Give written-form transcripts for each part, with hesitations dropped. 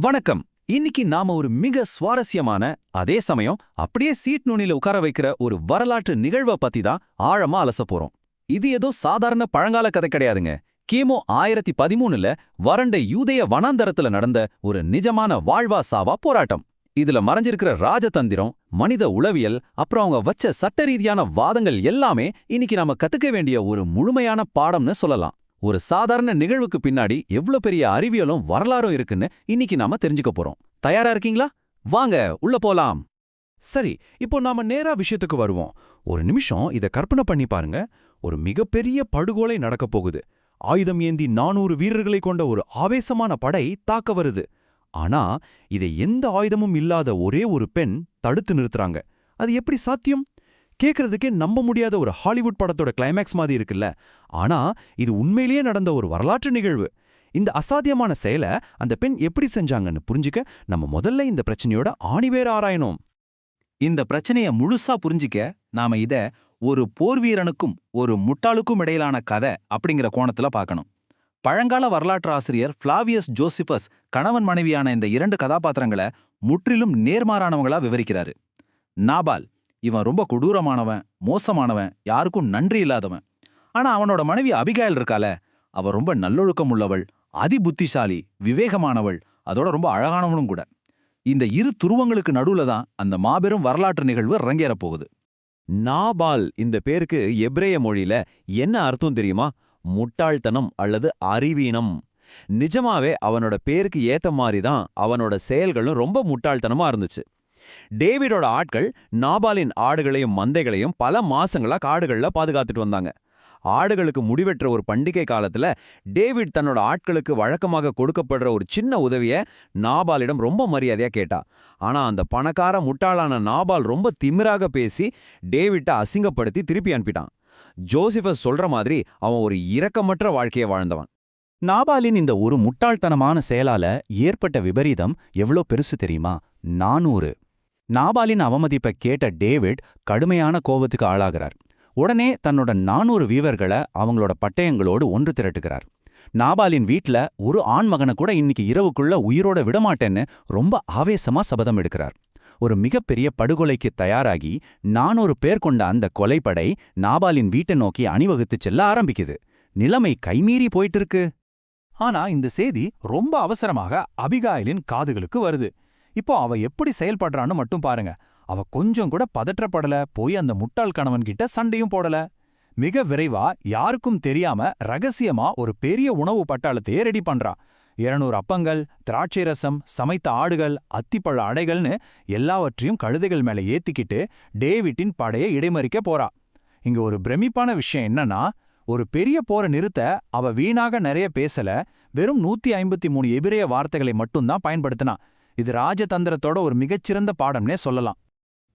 வணக்கம். இன்னைக்கு நாம ஒரு மிக சுவாரஸ்யமான, அதே சமயம் அப்படியே சீட் நுனியில உட்கார வைக்கிற ஒரு வரலாற்று நிகழ்வை பத்தி தான் ஆழமா அலச போறோம். இது ஏதோ சாதாரண பழங்கால கதை கிடையாதுங்க. கிமு 1013ல வறண்ட யூதேய வனாந்தரத்துல நடந்த ஒரு நிஜமான வாழ்வா சாவா போராட்டம். இதுல மறைஞ்சிருக்கிற ராஜதந்திரம், மனித உளவியல், அப்புறம் அவங்க வச்ச சட்ட ரீதியான வாதங்கள் எல்லாமே இன்னைக்கு நாம கத்துக்க வேண்டிய ஒரு முழுமையான பாடம்னு சொல்லலாம். ஒரு சாதாரண நிகழ்வுக்கு பின்னாடி எவ்ளோ பெரிய அறிவியலும் வரலாறும் இருக்குன்னு இன்னைக்கு நாம தெரிஞ்சுக்க போறோம். தயாரா இருக்கீங்களா? வாங்க உள்ள போலாம். சரி, இப்போ நாம நேரா விஷயத்துக்கு வருவோம். ஒரு நிமிஷம் இத கற்பனை பண்ணி பாருங்க. ஒரு மிகப்பெரிய படுகொலை நடக்க போகுது. ஆயுதம் ஏந்தி 400 வீரர்களை கொண்ட ஒரு ஆவேசமான படை தாக்க வருது. ஆனா இதை எந்த ஆயுதமும் இல்லாத ஒரே ஒரு பெண் தடுத்து நிறுத்துறாங்க. அது எப்படி சாத்தியம்? கேட்கறதுக்கே நம்ப முடியாத ஒரு ஹாலிவுட் படத்தோட கிளைமேக்ஸ் மாதிரி இருக்குல்ல. ஆனா இது உண்மையிலேயே நடந்த ஒரு வரலாற்று நிகழ்வு. இந்த அசாத்தியமான செயலை அந்த பெண் எப்படி செஞ்சாங்கன்னு புரிஞ்சுக்க நம்ம முதல்ல இந்த பிரச்சனையோட ஆணிவேர ஆராயணும். இந்த பிரச்சனைய முழுசா புரிஞ்சிக்க நாம இத ஒரு போர்வீரனுக்கும் ஒரு முட்டாளுக்கும் இடையிலான கதை அப்படிங்கிற கோணத்துல பார்க்கணும். பழங்கால வரலாற்று ஆசிரியர் ஃபிளாவியஸ் ஜோசிபஸ் கணவன் மனைவியான இந்த இரண்டு கதாபாத்திரங்களை முற்றிலும் நேர்மாறானவங்களா விவரிக்கிறாரு. நாபால் இவன் ரொம்ப கொடூரமானவன், மோசமானவன், யாருக்கும் நன்றி இல்லாதவன். ஆனா அவனோட மனைவி அபிகாயில் இருக்கால, அவ ரொம்ப நல்லொழுக்கம் உள்ளவள், அதிபுத்திசாலி, விவேகமானவள், அதோட ரொம்ப அழகானவளும் கூட. இந்த இரு துருவங்களுக்கு நடுவுல தான் அந்த மாபெரும் வரலாற்று நிகழ்வு அரங்கேறப் போகுது. நாபால் இந்த பேருக்கு எபிரேய மொழியில என்ன அர்த்தம் தெரியுமா? முட்டாள்தனம் அல்லது அறிவீனம். நிஜமாவே அவனோட பேருக்கு ஏத்த மாதிரி தான் அவனோட செயல்களும் ரொம்ப முட்டாள்தனமா இருந்துச்சு. டேவிடோட ஆட்கள் நாபாலின் ஆடுகளையும் மந்தைகளையும் பல மாசங்களா காடுகள்ல பாதுகாத்துட்டு வந்தாங்க. ஆடுகளுக்கு முடிவெற்ற ஒரு பண்டிகை காலத்துல டேவிட் தன்னோட ஆட்களுக்கு வழக்கமாக கொடுக்கப்படுற ஒரு சின்ன உதவிய நாபாலிடம் ரொம்ப மரியாதையா கேட்டா. ஆனா அந்த பணக்கார முட்டாளான நாபால் ரொம்ப திமிராக பேசி டேவிட்டை அசிங்கப்படுத்தி திருப்பி அனுப்பிட்டான். ஜோசிபஸ் சொல்ற மாதிரி அவன் ஒரு இரக்கமற்ற வாழ்க்கையை வாழ்ந்தவன். நாபாலின் இந்த ஒரு முட்டாள்தனமான செயலால ஏற்பட்ட விபரீதம் எவ்வளோ பெருசு தெரியுமா? 400. நாபாலின் அவமதிப்பை கேட்ட டேவிட் கடுமையான கோபத்துக்கு ஆளாகிறார். உடனே தன்னோட 400 வீரர்களை அவங்களோட பட்டயங்களோடு ஒன்று திரட்டுகிறார். நாபாலின் வீட்ல ஒரு ஆண்மகனை கூட இன்னைக்கு இரவுக்குள்ள உயிரோட விடமாட்டேன்னு ரொம்ப ஆவேசமா சபதம் எடுக்கிறார். ஒரு மிகப்பெரிய படுகொலைக்கு தயாராகி 400 பேர் கொண்ட அந்த கொலைப்படை நாபாலின் வீட்டை நோக்கி அணிவகுத்து செல்ல ஆரம்பிக்குது. நிலைமை கைமீறி போயிட்டு இருக்கு. ஆனா இந்த செய்தி ரொம்ப அவசரமாக அபிகாயிலின் காதுகளுக்கு வருது. இப்போ அவ எப்படி செயல்படுறான்னு மட்டும் பாருங்க. அவ கொஞ்சம் கூட பதற்றப்படல, போய் அந்த முட்டாள் கணவன்கிட்ட சண்டையும் போடல. மிக விரைவா, யாருக்கும் தெரியாம ரகசியமா ஒரு பெரிய உணவு பட்டாளத்தையே ரெடி பண்றா. 200 அப்பங்கள், திராட்சை ரசம், சமைத்த ஆடுகள், அத்திப்பழ அடைகள்னு எல்லாவற்றையும் கழுதைகள் மேல ஏத்திக்கிட்டு டேவிட்டின் படையை இடைமறிக்க போறா. இங்க ஒரு பிரமிப்பான விஷயம் என்னன்னா, ஒரு பெரிய போரை நிறுத்த அவ வீணாக நிறைய பேசல, வெறும் 153 எபிரேய வார்த்தைகளை மட்டும்தான் பயன்படுத்தினா. இது ராஜதந்திரத்தோட ஒரு மிகச்சிறந்த பாடம்னே சொல்லலாம்.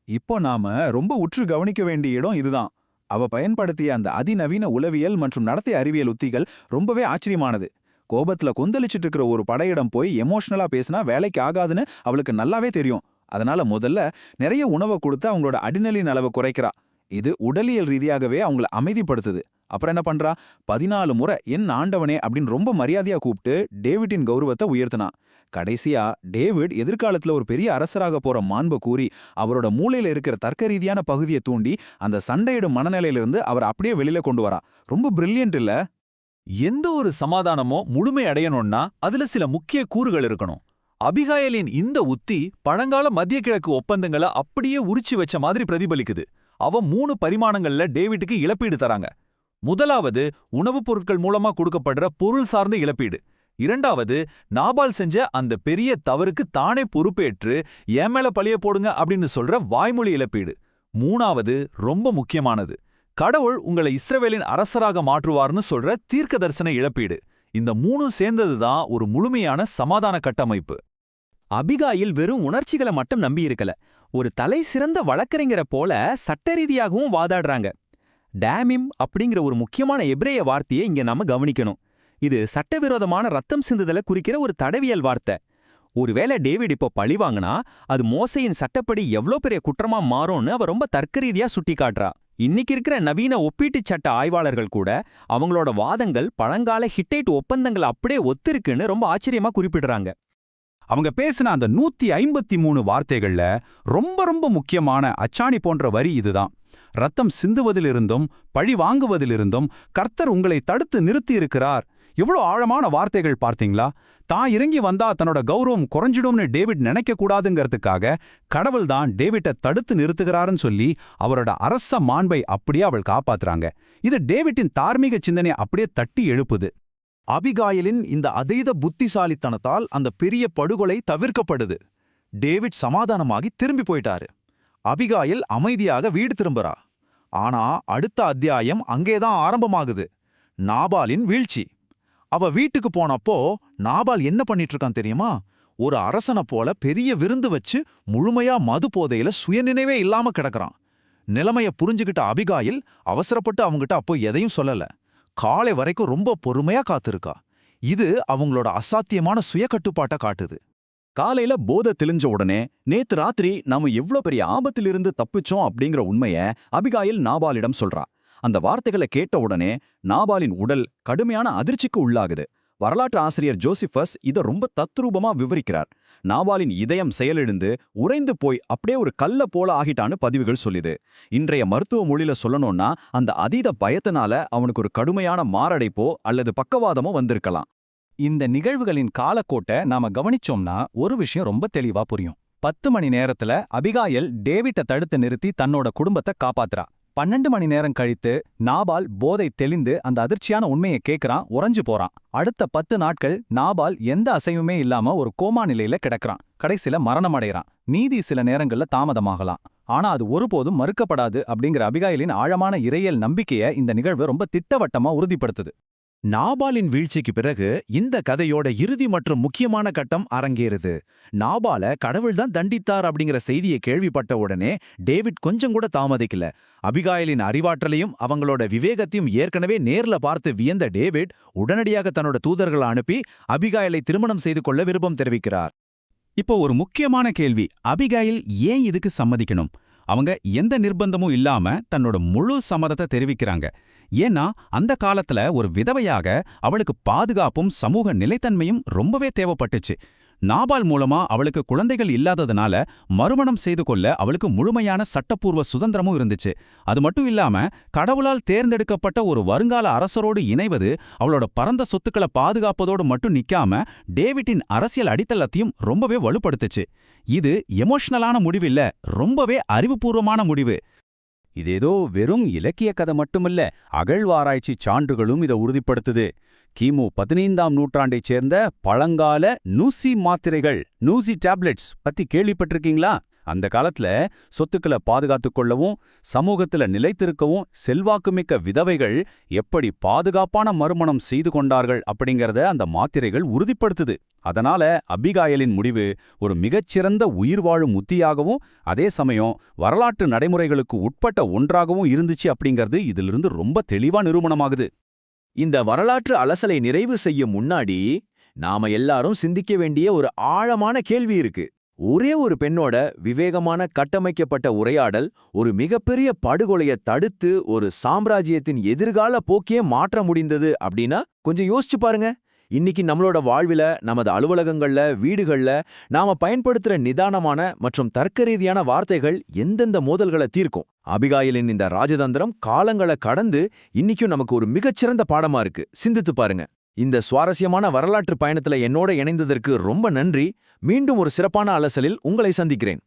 இப்போ நாம ரொம்ப உற்று கவனிக்க வேண்டிய இடம் இதுதான். அவ பயன்படுத்திய அந்த அதிநவீன உளவியல் மற்றும் நடத்தை அறிவியல் உத்திகள் ரொம்பவே ஆச்சரியமானது. கோபத்துல கொந்தளிச்சிட்டு இருக்கிற ஒரு படையிடம் போய் எமோஷனலா பேசினா வேலைக்கு ஆகாதுன்னு அவளுக்கு நல்லாவே தெரியும். அதனால முதல்ல நிறைய உணவை கொடுத்து அவங்களோட அடிநலின் அளவை குறைக்கிறா. இது உடலியல் ரீதியாகவே அவங்கள அமைதிப்படுத்துது. அப்புறம் என்ன பண்றா? 14 முறை என் ஆண்டவனே அப்படின்னு ரொம்ப மரியாதையா கூப்பிட்டு டேவிட்டின் கௌரவத்தை உயர்த்தினா. கடைசியா டேவிட் எதிர்காலத்துல ஒரு பெரிய அரசராக போற மாண்பை கூறி அவரோட மூளையில இருக்கிற தர்க்க ரீதியான பகுதியை தூண்டி அந்த சண்டையிடும் மனநிலையிலிருந்து அவர் அப்படியே வெளியில கொண்டு வரா. ரொம்ப பிரில்லியன்ட் இல்ல? எந்த ஒரு சமாதானமோ முழுமை அடையணும்னா அதுல சில முக்கிய கூறுகள் இருக்கணும். அபிகாயலின் இந்த உத்தி பழங்கால மத்திய கிழக்கு ஒப்பந்தங்களை அப்படியே உரிச்சு வச்ச மாதிரி பிரதிபலிக்குது. அவ 3 பரிமாணங்கள்ல டேவிட்டுக்கு இழப்பீடு தராங்க. முதலாவது, உணவுப் பொருட்கள் மூலமா கொடுக்கப்படுற பொருள் சார்ந்த இழப்பீடு. இரண்டாவது, நாபால் செஞ்ச அந்த பெரிய தவறுக்கு தானே பொறுப்பேற்று என் மேல பழிய போடுங்க அப்படின்னு சொல்ற வாய்மொழி இழப்பீடு. மூணாவது, ரொம்ப முக்கியமானது, கடவுள் உங்களை இஸ்ரவேலின் அரசராக மாற்றுவார்னு சொல்ற தீர்க்க தரிசன இழப்பீடு. இந்த 3 சேர்ந்ததுதான் ஒரு முழுமையான சமாதான கட்டமைப்பு. அபிகாயில் வெறும் உணர்ச்சிகளை மட்டும் நம்பியிருக்கல, ஒரு தலை சிறந்த வழக்கறிஞரை போல சட்ட ரீதியாகவும் வாதாடுறாங்க. டேமிம் அப்படிங்கிற ஒரு முக்கியமான எபிரேய வார்த்தையை இங்க நாம கவனிக்கணும். இது சட்டவிரோதமான ரத்தம் சிந்துதலை குறிக்கிற ஒரு தடவியல் வார்த்தை. ஒருவேளை டேவிட் இப்போ பழி வாங்கினா அது மோசையின் சட்டப்படி எவ்வளோ பெரிய குற்றமா மாறும்னு அவ ரொம்ப தர்க்கரீதியா சுட்டி காட்டுறா. இன்னைக்கு இருக்கிற நவீன ஒப்பீட்டுச் சட்ட ஆய்வாளர்கள் கூட அவங்களோட வாதங்கள் பழங்கால ஹிட்டைட் ஒப்பந்தங்கள் அப்படியே ஒத்திருக்குன்னு ரொம்ப ஆச்சரியமா குறிப்பிடுறாங்க. அவங்க பேசின அந்த 153 வார்த்தைகள்ல ரொம்ப ரொம்ப முக்கியமான அச்சாணி போன்ற வரி இதுதான். ரத்தம் சிந்துவதிலிருந்தும் பழி வாங்குவதிலிருந்தும் கர்த்தர் உங்களை தடுத்து நிறுத்தியிருக்கிறார். எவ்வளோ ஆழமான வார்த்தைகள் பார்த்தீங்களா? தான் இறங்கி வந்தா தன்னோட கௌரவம் குறைஞ்சிடும்னு டேவிட் நினைக்க கூடாதுங்கிறதுக்காக கடவுள் தான் டேவிட்டை தடுத்து நிறுத்துகிறாருன்னு சொல்லி அவரோட அரச மாண்பை அப்படியே அவள் காப்பாத்துறாங்க. இது டேவிட்டின் தார்மீக சிந்தனையை அப்படியே தட்டி எழுப்புது. அபிகாயிலின் இந்த அதீத புத்திசாலித்தனத்தால் அந்த பெரிய படுகொலை தவிர்க்கப்படுது. டேவிட் சமாதானமாகி திரும்பி போயிட்டாரு. அபிகாயில் அமைதியாக வீடு திரும்புறா. ஆனா அடுத்த அத்தியாயம் அங்கேதான் ஆரம்பமாகுது. நாபாலின் வீழ்ச்சி. அவ வீட்டுக்கு போனப்போ நாபால் என்ன பண்ணிட்டு இருக்கான் தெரியுமா? ஒரு அரசனை போல பெரிய விருந்து வச்சு முழுமையா மது போதையில சுயநினைவே இல்லாம கிடக்குறான். நிலைமைய புரிஞ்சுகிட்ட அபிகாயில் அவசரப்பட்டு அவங்கிட்ட அப்போ எதையும் சொல்லல. காலை வரைக்கும் ரொம்ப பொறுமையா காத்திருக்கா. இது அவங்களோட அசாத்தியமான சுய கட்டுப்பாட்டை காட்டுது. காலையில போதை தெளிஞ்ச உடனே நேத்து ராத்திரி நாம எவ்ளோ பெரிய ஆபத்திலிருந்து தப்பிச்சோம் அப்படிங்கிற உண்மைய அபிகாயில் நாபாலிடம் சொல்றா. அந்த வார்த்தைகளை கேட்ட உடனே நாபாலின் உடல் கடுமையான அதிர்ச்சிக்கு உள்ளாகுது. வரலாற்று ஆசிரியர் ஜோசிஃபஸ் இதை ரொம்ப தத்ரூபமா விவரிக்கிறார். நாபாலின் இதயம் செயலிழந்து உறைந்து போய் அப்படியே ஒரு கல்ல போல ஆகிட்டான்னு பதிவுகள் சொல்லுது. இன்றைய மருத்துவ மொழியில சொல்லணும்னா அந்த அதீத பயத்தினால அவனுக்கு ஒரு கடுமையான மாரடைப்போ அல்லது பக்கவாதமோ வந்திருக்கலாம். இந்த நிகழ்வுகளின் காலக்கோட்டை நாம கவனிச்சோம்னா ஒரு விஷயம் ரொம்ப தெளிவா புரியும். 10 மணி நேரத்துல அபிகாயல் டேவிட்டை தடுத்து நிறுத்தி தன்னோட குடும்பத்தை காப்பாத்துறா. 12 மணி நேரம் கழித்து நாபால் போதை தெளிந்து அந்த அதிர்ச்சியான உண்மையை கேட்கறான், உறைஞ்சு போறான். அடுத்த 10 நாட்கள் நாபால் எந்த அசைவுமே இல்லாம ஒரு கோமா நிலையில கிடக்குறான். கடைசில மரணமடைகிறான். நீதி சில நேரங்கள்ல தாமதமாகலாம், ஆனா அது ஒருபோதும் மறுக்கப்படாது அப்படிங்கிற அபிகாயிலின் ஆழமான இறையியல் நம்பிக்கையை இந்த நிகழ்வு ரொம்ப திட்டவட்டமா உறுதிப்படுத்துது. நாபாலின் வீழ்ச்சிக்கு பிறகு இந்த கதையோட இறுதி மற்றும் முக்கியமான கட்டம் அரங்கேறுது. நாபால கடவுள்தான் தண்டித்தார் அப்படிங்கிற செய்தியை கேள்விப்பட்ட உடனே டேவிட் கொஞ்சம் கூட தாமதிக்கல. அபிகாயிலின் அறிவாற்றலையும் அவங்களோட விவேகத்தையும் ஏற்கனவே நேர்ல பார்த்து வியந்த டேவிட் உடனடியாக தன்னோட தூதர்களை அனுப்பி அபிகாயிலை திருமணம் செய்து கொள்ள விருப்பம் தெரிவிக்கிறார். இப்போ ஒரு முக்கியமான கேள்வி, அபிகாயில் ஏன் இதுக்கு சம்மதிக்கணும்? அவங்க எந்த நிர்பந்தமும் இல்லாம தன்னோட முழு சம்மதத்தை தெரிவிக்கிறாங்க. ஏன்னா அந்த காலத்துல ஒரு விதவையாக அவளுக்கு பாதுகாப்பும் சமூக நிலைத்தன்மையும் ரொம்பவே தேவைப்பட்டுச்சு. நாபால் மூலமா அவளுக்கு குழந்தைகள் இல்லாததுனால மறுமணம் செய்து கொள்ள அவளுக்கு முழுமையான சட்டப்பூர்வ சுதந்திரமும் இருந்துச்சு. அது மட்டும் இல்லாம கடவுளால் தேர்ந்தெடுக்கப்பட்ட ஒரு வருங்கால அரசரோடு இணைவது அவளோட பரந்த சொத்துக்களை பாதுகாப்பதோடு மட்டும் நிக்காம டேவிட்டின் அரசியல் அடித்தளத்தையும் ரொம்பவே வலுப்படுத்துச்சு. இது எமோஷனலான முடிவில்ல, ரொம்பவே அறிவுபூர்வமான முடிவு. இதேதோ வெறும் இலக்கிய கதை மட்டுமில்ல, அகழ்வாராய்ச்சி சான்றுகளும் இதை உறுதிப்படுத்துது. கிமு 15ஆம் நூற்றாண்டைச் சேர்ந்த பழங்கால நூசி மாத்திரைகள், நூசி டேப்லெட்ஸ் பத்தி கேள்விப்பட்டிருக்கீங்களா? அந்த காலத்துல சொத்துக்களை பாதுகாத்துக் கொள்ளவும் சமூகத்துல நிலைத்திருக்கவும் செல்வாக்குமிக்க விதவைகள் எப்படி பாதுகாப்பான மறுமணம் செய்து கொண்டார்கள் அப்படிங்கறத அந்த மாத்திரைகள் உறுதிப்படுத்துது. அதனால அபிகாயலின் முடிவு ஒரு மிகச்சிறந்த உயிர் வாழும் உத்தியாகவும் அதே சமயம் வரலாற்று நடைமுறைகளுக்கு உட்பட்ட ஒன்றாகவும் இருந்துச்சு அப்படிங்கிறது இதிலிருந்து ரொம்ப தெளிவா நிரூபணமாகுது. இந்த வரலாற்று அலசலை நிறைவு செய்யும் முன்னாடி நாம எல்லாரும் சிந்திக்க வேண்டிய ஒரு ஆழமான கேள்வி இருக்கு. ஒரே ஒரு பெண்ணோட விவேகமான கட்டமைக்கப்பட்ட உரையாடல் ஒரு மிகப்பெரிய படுகொலையை தடுத்து ஒரு சாம்ராஜ்யத்தின் எதிர்கால போக்கே மாற்ற முடிந்தது அப்படின்னா கொஞ்சம் யோசிச்சு பாருங்க. இன்னைக்கு நம்மளோட வாழ்வில, நமது அலுவலகங்கள்ல, வீடுகள்ல நாம பயன்படுத்துற நிதானமான மற்றும் தர்க்கரீதியான வார்த்தைகள் எந்தெந்த மோதல்களை தீர்க்கும்? அபிகாயிலின் இந்த ராஜதந்திரம் காலங்களை கடந்து இன்னைக்கும் நமக்கு ஒரு மிகச்சிறந்த பாடமா இருக்கு. சிந்தித்து பாருங்க. இந்த சுவாரஸ்யமான வரலாற்று பயணத்துல என்னோட இணைந்ததற்கு ரொம்ப நன்றி. மீண்டும் ஒரு சிறப்பான அலசலில் உங்களை சந்திக்கிறேன்.